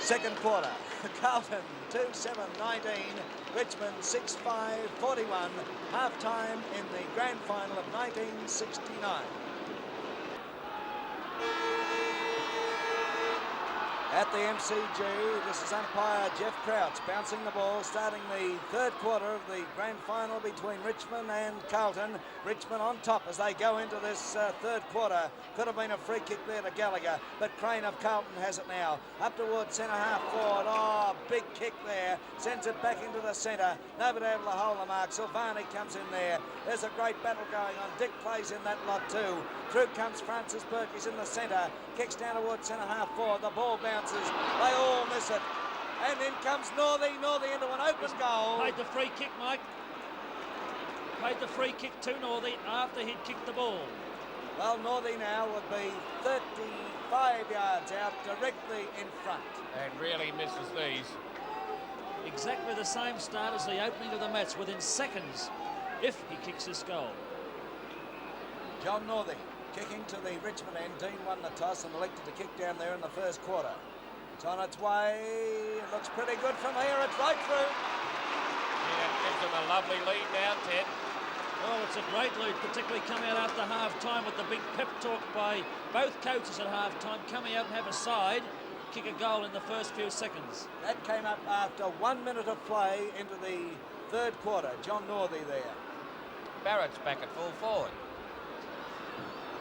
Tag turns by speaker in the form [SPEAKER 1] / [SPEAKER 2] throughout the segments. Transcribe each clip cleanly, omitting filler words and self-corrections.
[SPEAKER 1] Second quarter, Carlton 2-7-19, Richmond 6-5-41, half-time in the grand final of 1969. At the MCG, this is umpire Jeff Crouch bouncing the ball, starting the third quarter of the grand final between Richmond and Carlton. Richmond on top as they go into this third quarter. Could have been a free kick there to Gallagher, but Crane of Carlton has it now. Up towards centre half forward. Oh, big kick there. Sends it back into the centre. Nobody able to hold the mark. Silvani comes in there. There's a great battle going on. Dick plays in that lot too. Through comes Francis Burke. He's in the centre. Kicks down towards centre half forward. The ball bounces. They all miss it. And in comes Northey. Northey into an open goal.
[SPEAKER 2] Paid the free kick, Mike. Paid the free kick to Northey after he'd kicked the ball.
[SPEAKER 1] Well, Northey now would be 35 yards out, directly in front.
[SPEAKER 3] And really misses these.
[SPEAKER 2] Exactly the same start as the opening of the match, within seconds, if he kicks this goal.
[SPEAKER 1] John Northey kicking to the Richmond end. Dean won the toss and elected to kick down there in the first quarter. It's on its way. It looks pretty good from here. It's right through.
[SPEAKER 3] Yeah, it gives them a lovely lead now, Ted.
[SPEAKER 2] Oh, it's a great lead, particularly coming out after half-time with the big pep talk by both coaches at half-time, coming out and have a side, kick a goal in the first few seconds.
[SPEAKER 1] That came up after 1 minute of play into the third quarter. John Northey there.
[SPEAKER 3] Barrett's back at full forward.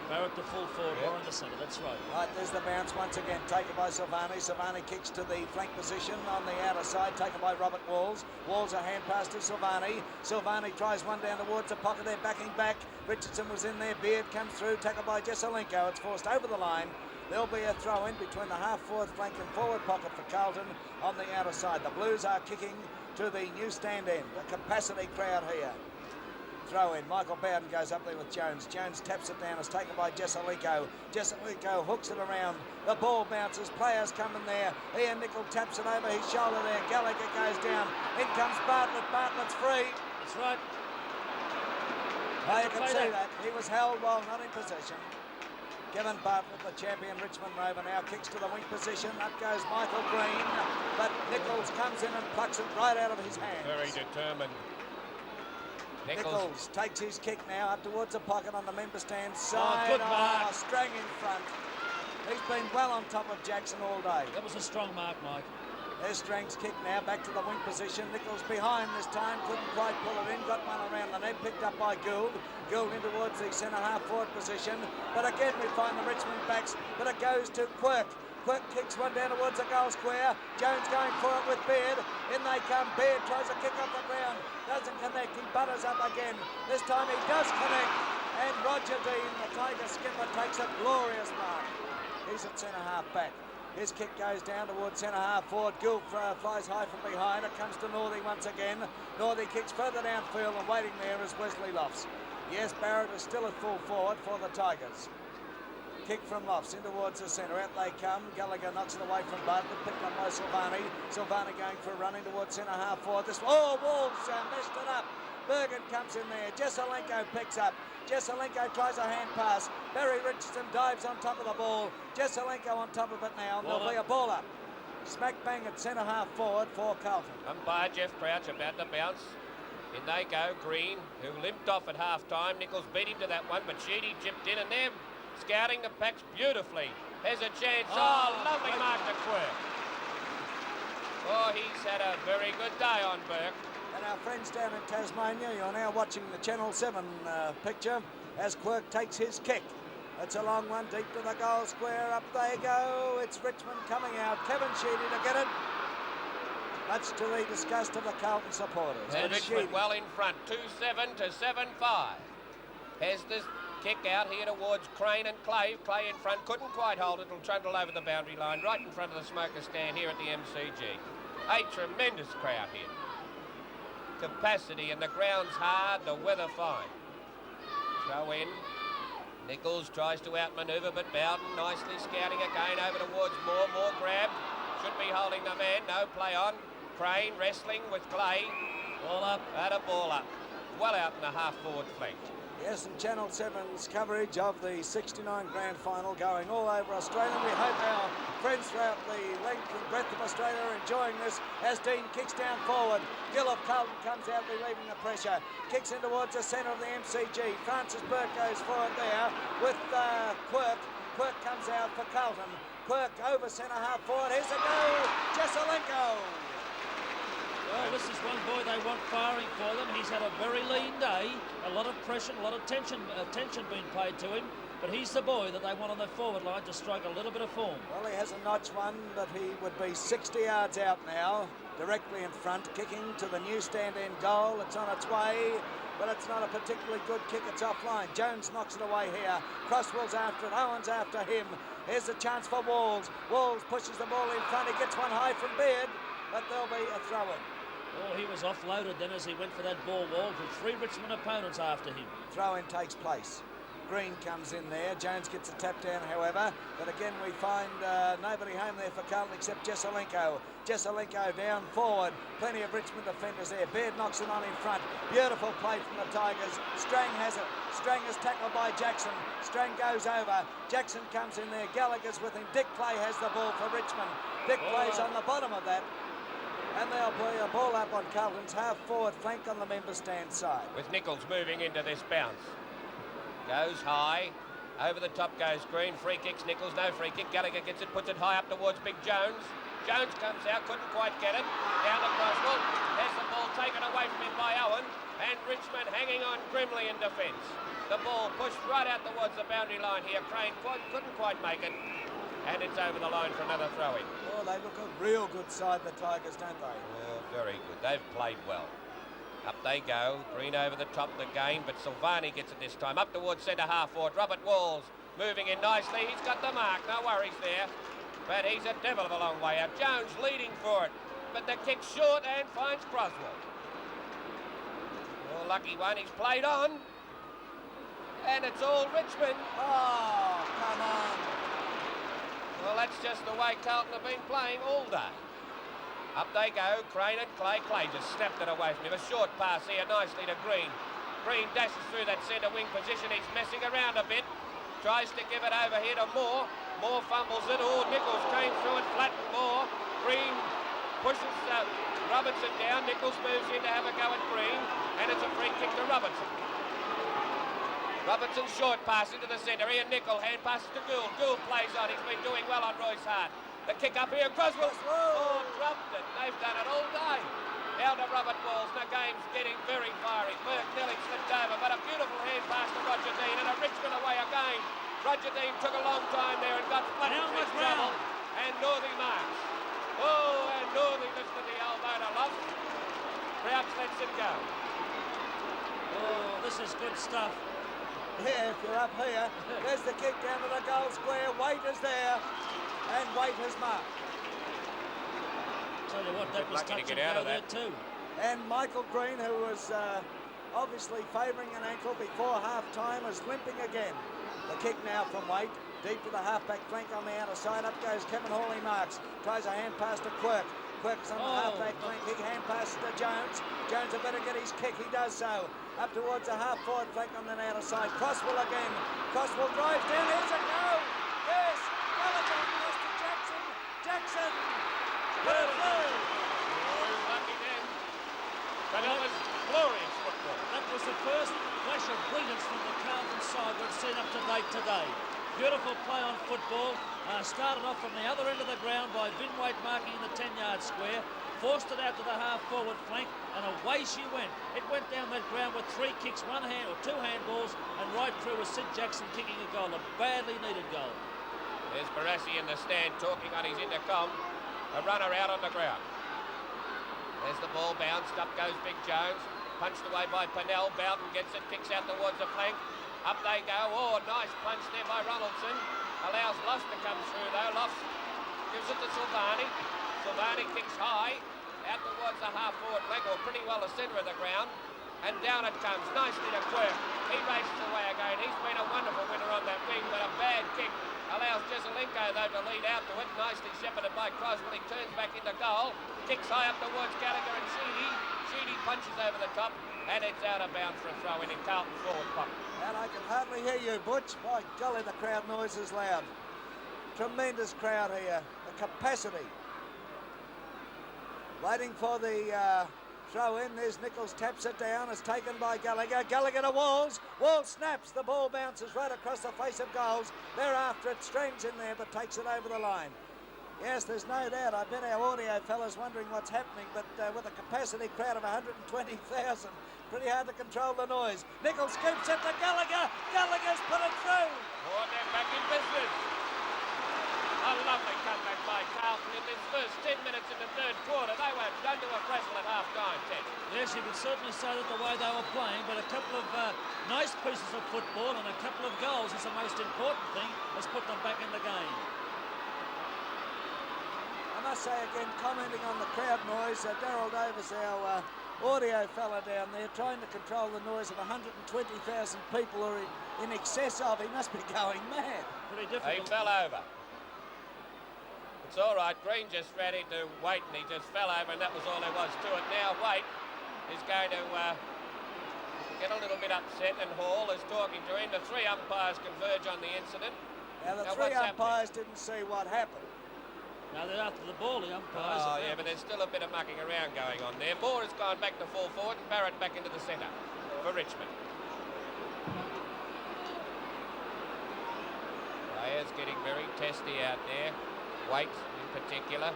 [SPEAKER 2] Barrett to full forward, or in the centre, that's right.
[SPEAKER 1] Right, there's the bounce once again, taken by Silvani. Silvani kicks to the flank position on the outer side, taken by Robert Walls. Walls a hand pass to Silvani. Silvani tries one down towards the pocket, they're backing back. Richardson was in there, Beard comes through, tackled by Jesselenko. It's forced over the line. There'll be a throw in between the half-forward flank and forward pocket for Carlton on the outer side. The Blues are kicking to the new stand end. A capacity crowd here. Throw in. Michael Bowden goes up there with Jones. Jones taps it down. It's taken by Jesselenko. Jesselenko hooks it around. The ball bounces. Players come in there. Ian Nicol taps it over his shoulder there. Gallagher goes down. In comes Bartlett. Bartlett's free.
[SPEAKER 2] That's right.
[SPEAKER 1] Oh, you can see that. He was held while not in possession. Kevin Bartlett, the champion Richmond Rover, now kicks to the wing position. Up goes Michael Green. But Nichols comes in and plucks it right out of his hands.
[SPEAKER 3] Very determined.
[SPEAKER 1] Nichols takes his kick now up towards the pocket on the member stand side.
[SPEAKER 2] Oh, good mark.
[SPEAKER 1] Strang in front. He's been well on top of Jackson all day.
[SPEAKER 2] That was a strong mark, Mike.
[SPEAKER 1] There's Strang's kick now, back to the wing position. Nichols behind this time, couldn't quite pull it in, got one around the net, picked up by Gould. Gould in towards the centre half forward position. But again we find the Richmond backs, but it goes to Quirk. Quirk kicks one down towards the goal square. Jones going for it with Beard. In they come. Beard tries to kick off the ground. Doesn't connect. He butters up again. This time he does connect. And Roger Dean, the Tiger skipper, takes a glorious mark. He's at centre half back. His kick goes down towards centre half forward. Gould flies high from behind. It comes to Northey once again. Northey kicks further downfield, and waiting there is Wesley Lofts. Yes, Barrett is still at full forward for the Tigers. Kick from Lofts in towards the centre. Out they come. Gallagher knocks it away from Bartlett. Picked up by Silvani. Silvani going for a run in towards centre half forward. Walls messed it up. Bergen comes in there. Jesselenko picks up. Jesselenko tries a hand pass. Barry Richardson dives on top of the ball. Jesselenko on top of it now. There'll be a ball up. Smack bang at centre half forward for Carlton.
[SPEAKER 3] Umpire Jeff Crouch about to bounce. In they go. Green, who limped off at half-time. Nichols beat him to that one, but Sheedy chipped in, and they're scouting the packs beautifully. There's a chance. Oh, lovely mark to Quirk. Oh, he's had a very good day on Burke.
[SPEAKER 1] And our friends down in Tasmania, you're now watching the Channel 7 picture as Quirk takes his kick. It's a long one, deep to the goal square. Up they go. It's Richmond coming out. Kevin Sheedy to get it. Much to the disgust of the Carlton supporters.
[SPEAKER 3] And Richmond well in front, 2-7 to 7-5. Has this kick out here towards Crane and Clay. Clay in front, couldn't quite hold it. It'll trundle over the boundary line, right in front of the smoker stand here at the MCG. A tremendous crowd here. Capacity, and the ground's hard, the weather fine. Throw in. Nichols tries to outmanoeuvre, but Bowden nicely scouting again over towards Moore. Moore grabbed. Should be holding the man. No play on. Crane wrestling with Clay.
[SPEAKER 2] Ball up.
[SPEAKER 3] And a ball up. well out in the half-forward flank.
[SPEAKER 1] Yes, and Channel 7's coverage of the 69 Grand Final going all over Australia. We hope our friends throughout the length and breadth of Australia are enjoying this as Dean kicks down forward. Gill of Carlton comes out relieving the pressure. Kicks in towards the centre of the MCG. Francis Burke goes for it there with Quirk. Quirk comes out for Carlton. Quirk over centre half forward. Here's a goal. Jesselenko.
[SPEAKER 2] Well, this is one boy they want firing for them. He's had a very lean day, a lot of pressure, a lot of attention being paid to him. But he's the boy that they want on their forward line to strike a little bit of form.
[SPEAKER 1] Well, he has a notch one, but he would be 60 yards out now, directly in front, kicking to the new stand-in goal. It's on its way, but it's not a particularly good kick. It's offline. Jones knocks it away here. Crosswell's after it. Owen's after him. Here's a chance for Walls. Walls pushes the ball in front. He gets one high from Beard, but there'll be a throw-in.
[SPEAKER 2] Oh, he was offloaded then as he went for that ball wall with 3 Richmond opponents after him.
[SPEAKER 1] Throw-in takes place. Green comes in there. Jones gets a tap down, however. But again, we find nobody home there for Carlton except Jesselenko. Jesselenko down forward. Plenty of Richmond defenders there. Baird knocks it on in front. Beautiful play from the Tigers. Strang has it. Strang is tackled by Jackson. Strang goes over. Jackson comes in there. Gallagher's with him. Dick Clay has the ball for Richmond. Dick Clay's on the bottom of that. And they'll play a ball up on Carlton's half-forward flank on the member stand side.
[SPEAKER 3] With Nichols moving into this bounce. Goes high. Over the top goes Green. Free kicks Nichols. No free kick. Gallagher gets it, puts it high up towards Big Jones. Jones comes out, couldn't quite get it. Down to Crosswell. Has the ball taken away from him by Owen. And Richmond hanging on grimly in defence. The ball pushed right out towards the boundary line here. Crane couldn't quite make it. And it's over the line for another throw-in.
[SPEAKER 1] Oh, they look a real good side, the Tigers, don't they?
[SPEAKER 3] Oh, very good. They've played well. Up they go. Green over the top of the game, but Silvani gets it this time. Up towards centre half forward. Robert Walls moving in nicely. He's got the mark. No worries there. But he's a devil of a long way out. Jones leading for it. But the kick's short and finds Croswell. Oh, lucky one. He's played on. And it's all Richmond.
[SPEAKER 1] Oh, come on.
[SPEAKER 3] Well, that's just the way Carlton have been playing all day. Up they go, Crane and Clay. Clay just snapped it away from him. A short pass here nicely to Green. Green dashes through that centre wing position. He's messing around a bit. Tries to give it over here to Moore. Moore fumbles it. Oh, Nichols came through it, flattened Moore. Green pushes Robertson down. Nichols moves in to have a go at Green. And it's a free kick to Robertson. Robertson's short pass into the centre. Ian Nicholl hand passes to Gould. Gould plays on. He's been doing well on Royce Hart. The kick up here. Croswell. Oh, dropped it. They've done it all day. Down to Robert Walls. The game's getting very fiery. Burke nearly slipped over, but a beautiful hand pass to Roger Dean and a Richmond away again. Roger Dean took a long time there and got flat in trouble. And Northey marks. Oh, and Northey lifted the elbow to Loft. Crouch lets it go.
[SPEAKER 2] Oh, this is good stuff.
[SPEAKER 1] Yeah, if you're up here, there's the kick down to the goal square. Waite is there, and Waite has marked.
[SPEAKER 2] Tell you what, that was touch and go there too.
[SPEAKER 1] And Michael Green, who was obviously favouring an ankle before half-time, is limping again. The kick now from Waite, deep to the half-back flank on the outer side. Up goes Kevin Hawley marks. Tries a hand pass to Quirk. Quirk's on the half-back flank. He hand passes to Jones. Jones had better get his kick. He does so. Up towards the half-forward flank on the outer side. Crosswell again. Crosswell drives down. Here's a goal. Yes. Gallagher goes to Jackson. Jackson. Put it through.
[SPEAKER 3] Oh, lucky then. But it was glorious football.
[SPEAKER 2] That was the first flash of brilliance from the Carlton side we've seen up to date today. Beautiful play on football. Started off from the other end of the ground by Vin Waite marking in the 10-yard square. Forced it out to the half-forward flank, and away she went. It went down that ground with 3 kicks, 1 hand or 2 handballs, and right through was Sid Jackson kicking a goal, a badly needed goal.
[SPEAKER 3] There's Barassi in the stand talking on his intercom. A runner out on the ground. There's the ball bounced. Up goes Big Jones. Punched away by Pennell. Bowden gets it, kicks out towards the flank. Up they go. Oh, nice punch there by Ronaldson. Allows Lofts to come through though. Lofts gives it to Silvani. Silvani kicks high out towards the half-forward flank, or pretty well the centre of the ground. And down it comes nicely to Quirk. He races away again. He's been a wonderful winner on that wing, but a bad kick allows Jesselenko though to lead out to it. Nicely shepherded by Croswell. He turns back into goal. Kicks high up towards Gallagher and Sheedy. Sheedy punches over the top. and it's out of bounds for a throw in Carlton forward pocket.
[SPEAKER 1] And I can hardly hear you, Butch. By golly, the crowd noise is loud. Tremendous crowd here. The capacity. Waiting for the throw in. There's Nichols, taps it down. It's taken by Gallagher. Gallagher to Walls. Walls snaps. The ball bounces right across the face of goals. Thereafter it strings in there but takes it over the line. Yes, there's no doubt. I bet our audio fellas wondering what's happening, but with a capacity crowd of 120,000, pretty hard to control the noise. Nichols scoops it to Gallagher. Gallagher's put it through.
[SPEAKER 3] Oh, they're back in business. A lovely comeback by Carlton in this first 10 minutes in the third quarter. They were done to a wrestle at half-time, Ted.
[SPEAKER 2] Yes, you could certainly say that the way they were playing, but a couple of nice pieces of football and a couple of goals is the most important thing, has put them back in the game.
[SPEAKER 1] I must say again, commenting on the crowd noise, Darryl Davis, our audio fella down there, trying to control the noise of 120,000 people, or in excess of. He must be going mad.
[SPEAKER 2] Pretty difficult.
[SPEAKER 3] He fell over. It's all right. Green just ready to wait, and he just fell over, and that was all there was to it. Now Waite is going to get a little bit upset, and Hall is talking to him. The three umpires converge on the incident.
[SPEAKER 1] Now the three umpires didn't see what happened.
[SPEAKER 2] Now they're after the ball, the umpires.
[SPEAKER 3] Oh, yeah, but there's still a bit of mucking around going on there. Moore has gone back to full forward, and Barrett back into the centre for Richmond. Players getting very testy out there. Waite in particular.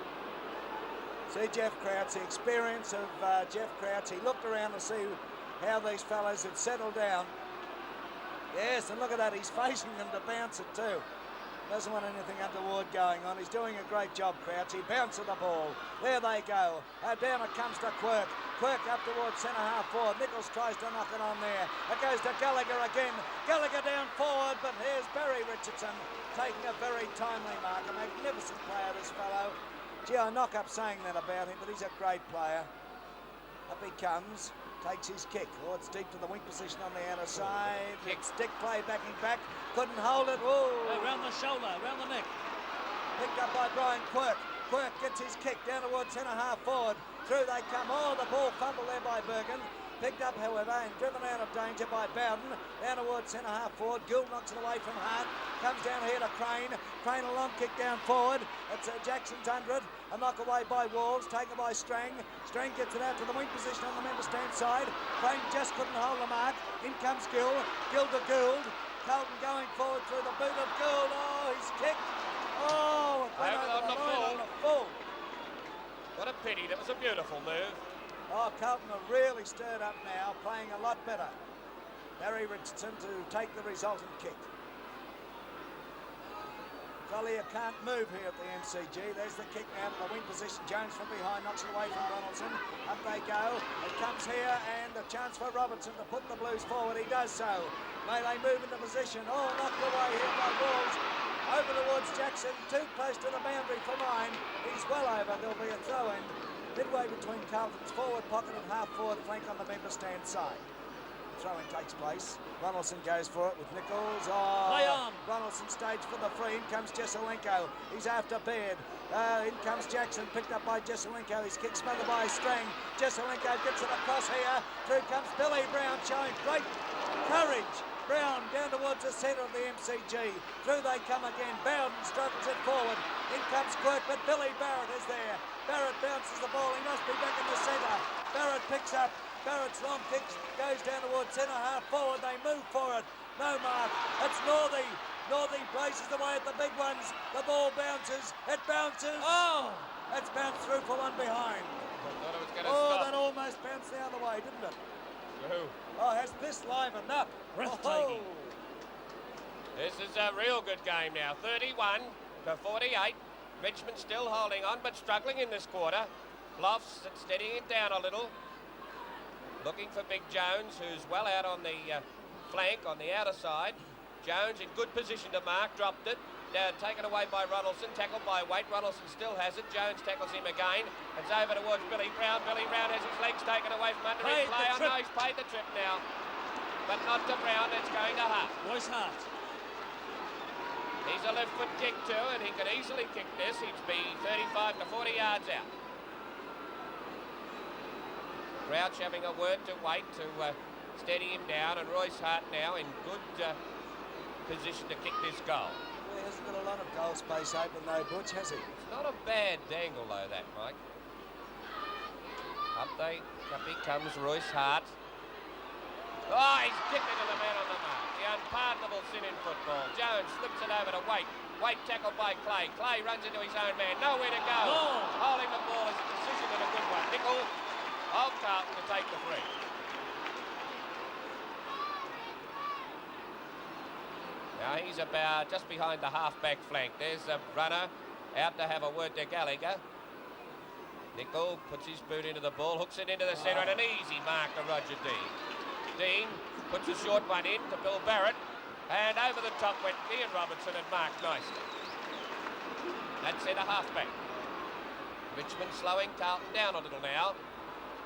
[SPEAKER 1] See Jeff Crouch, the experience of Jeff Crouch. He looked around to see how these fellas had settled down. Yes, and look at that, he's facing them to bounce it too. Doesn't want anything untoward going on. He's doing a great job, Crouch. He bounces the ball. There they go. Down it comes to Quirk. Quirk up towards centre-half forward. Nichols tries to knock it on there. It goes to Gallagher again. Gallagher down forward, but here's Barry Richardson taking a very timely mark. A magnificent player, this fellow. Gee, I knock up saying that about him, but he's a great player. Up he comes. Takes his kick. Oh, it's deep to the wing position on the outer side.
[SPEAKER 3] Kick.
[SPEAKER 1] Stick play backing back. Couldn't hold it. Oh.
[SPEAKER 2] Around the shoulder, around the neck.
[SPEAKER 1] Picked up by Brian Quirk. Quirk gets his kick down towards centre-half forward. Through they come. Oh, the ball fumbled there by Bergen. Picked up, however, and driven out of danger by Bowden. Down towards centre-half forward. Gould knocks it away from Hart. Comes down here to Crane. Crane a long kick down forward. It's Jackson's under it. A knock away by Walls. Taken by Strang. Strang gets it out to the wing position on the member stand side. Crane just couldn't hold the mark. In comes Gill. Gill to Gould. Carlton going forward through the boot of Gould. Oh, he's kicked. Oh, it went over on the full.
[SPEAKER 3] What a pity. That was a beautiful move.
[SPEAKER 1] Oh, Carlton are really stirred up now, playing a lot better. Barry Richardson to take the resultant kick. Collier can't move here at the MCG. There's the kick now to the wing position. Jones from behind knocks it away from Ronaldson. Up they go. It comes here and a chance for Robertson to put the Blues forward. He does so. May they move into position. Oh, knocked away here by Walls. Over towards Jackson. Too close to the boundary for mine. He's well over. There'll be a throw in. Midway between Carlton's forward pocket and half forward flank on the member stand side. Throw-in takes place. Ronaldson goes for it with Nichols. Oh,
[SPEAKER 2] play on.
[SPEAKER 1] Ronaldson staged for the free. In comes Jesselenko. He's after Baird. In comes Jackson, picked up by Jesselenko. His kick smothered by Strang. Jesselenko gets it across here. Through comes Billy Brown, showing great courage. Brown down towards the centre of the MCG. Through they come again. Bowden struggles it forward. In comes Quirk, but Billy Barrett is there. Barrett bounces the ball. He must be back in the centre. Barrett picks up. Barrett's long kick goes down towards centre-half forward. They move for it. No mark. It's Northey. Northey places away at the big ones. The ball bounces. It bounces.
[SPEAKER 2] Oh!
[SPEAKER 1] It's bounced through for one behind.
[SPEAKER 3] I thought it was going to
[SPEAKER 1] Oh,
[SPEAKER 3] stop.
[SPEAKER 1] that almost bounced the other way, didn't it?
[SPEAKER 3] Who?
[SPEAKER 1] Oh, has this livened up?
[SPEAKER 2] Breathtaking.
[SPEAKER 1] Oh.
[SPEAKER 3] This is a real good game now. 31 to 48. Richmond still holding on, but struggling in this quarter. Lofts steadying it down a little. Looking for Big Jones, who's well out on the flank, on the outer side. Jones in good position to mark, dropped it. Taken away by Ronaldson, tackled by Waite. Ronaldson still has it. Jones tackles him again. It's over towards Billy Brown. Billy Brown has his legs taken away from under him. Play on. No, he's paid the trip now. But not to Brown, it's going to Hart.
[SPEAKER 2] Royce Hart.
[SPEAKER 3] He's a left foot kick too, and he could easily kick this. He'd be 35 to 40 yards out. Crouch having a word to wait to steady him down, and Royce Hart now in good position to kick this goal.
[SPEAKER 1] He hasn't got a lot of goal space open though, Butch, has he?
[SPEAKER 3] It's not a bad dangle though, that, Mike. Up he comes, Royce Hart. Oh, he's kicked into the man on the mark. The unpardonable sin in football. Jones slips it over to Waite. Waite tackled by Clay. Clay runs into his own man. Nowhere to go.
[SPEAKER 2] Oh.
[SPEAKER 3] Holding the ball is a decision and a good one. Nickel, Old Carlton to take the free. Now he's about just behind the half-back flank. There's a runner out to have a word to Gallagher. Nickel puts his boot into the ball, hooks it into the centre, and an easy mark to Roger Dean. Dean puts a short one in to Bill Barrett, and over the top went Ian Robertson and marked nicely. That's centre half-back. Richmond slowing Carlton down a little now.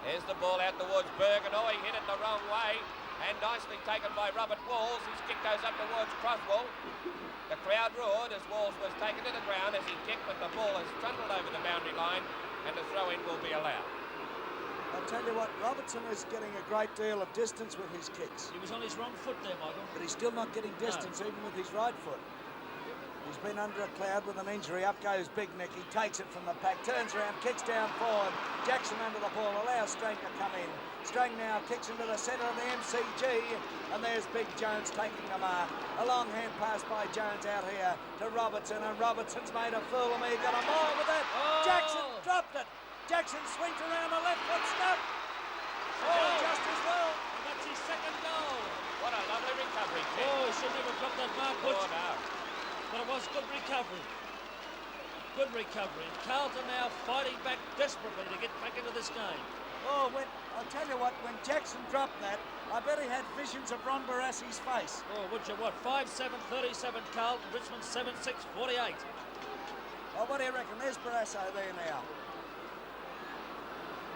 [SPEAKER 3] There's the ball out towards Bergen. Oh, he hit it the wrong way. And nicely taken by Robert Walls. His kick goes up towards Croswell. The crowd roared as Walls was taken to the ground as he kicked, but the ball has trundled over the boundary line and the throw-in will be allowed.
[SPEAKER 1] I'll tell you what, Robertson is getting a great deal of distance with his kicks.
[SPEAKER 2] He was on his wrong foot there, Michael.
[SPEAKER 1] But he's still not getting distance even with his right foot. He's been under a cloud with an injury. Up goes Big Nick. He takes it from the pack, turns around, kicks down forward. Jackson under the ball, allows Strang to come in. Strang now kicks into the centre of the MCG, and there's Big Jones taking the mark. A long hand pass by Jones out here to Robertson, and Robertson's made a fool of me. Got a mile with it.
[SPEAKER 2] Oh.
[SPEAKER 1] Jackson dropped it. Jackson swings around the left foot step. Oh, just as well.
[SPEAKER 2] And that's his second goal.
[SPEAKER 3] What a lovely recovery, Ted.
[SPEAKER 2] Oh, he should never drop that mark, Butch.
[SPEAKER 3] Oh, no.
[SPEAKER 2] But it was good recovery. Good recovery. And Carlton now fighting back desperately to get back into this game.
[SPEAKER 1] Oh, I'll tell you what, when Jackson dropped that, I bet he had visions of Ron Barassi's face.
[SPEAKER 2] Oh, would you what? 5-7, 37 Carlton, Richmond 7-6, 48.
[SPEAKER 1] Oh, what do you reckon? There's Barasso there now.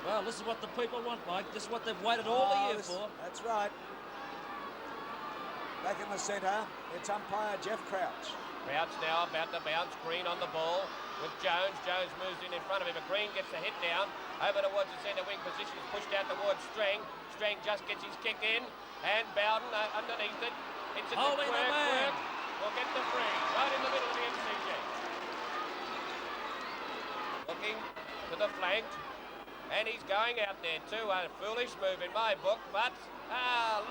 [SPEAKER 2] Well, this is what the people want, Mike. This is what they've waited all the year for.
[SPEAKER 1] That's right. Back in the centre, it's umpire Jeff Crouch.
[SPEAKER 3] Crouch now about to bounce. Green on the ball with Jones. Jones moves in front of him, but Green gets the hit down. Over towards the centre wing position. Is pushed out towards Strang. Strang just gets his kick in. And Bowden underneath it. It's a
[SPEAKER 2] Holding the man.
[SPEAKER 3] Will get the free. Right in the middle of the MCG. Looking to the flank. And he's going out there too. A foolish move in my book, but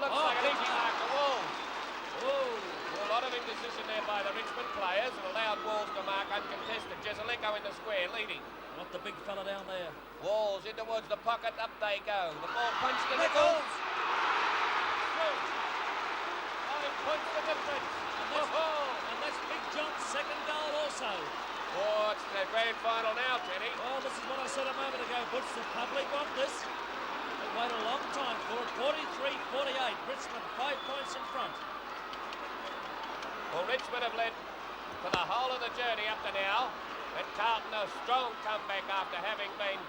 [SPEAKER 3] looks like an easy mark to Walls.
[SPEAKER 2] Oh.
[SPEAKER 3] A lot of indecision there by the Richmond players and allowed Walls to mark uncontested. Jezelenko in the square leading.
[SPEAKER 2] Not the big fella down there.
[SPEAKER 3] Walls in towards the pocket. Up they go. The ball punched to Nichols. Through. Oh, he punched the difference.
[SPEAKER 2] And that's Big John's second goal also.
[SPEAKER 3] Oh, it's the grand final now, Teddy.
[SPEAKER 2] Oh, this is what I said a moment ago, Butch. The public want this. They wait a long time for it. 43-48. Richmond 5 points in front.
[SPEAKER 3] Well, Richmond have led for the whole of the journey up to now. And Carlton a strong comeback after having been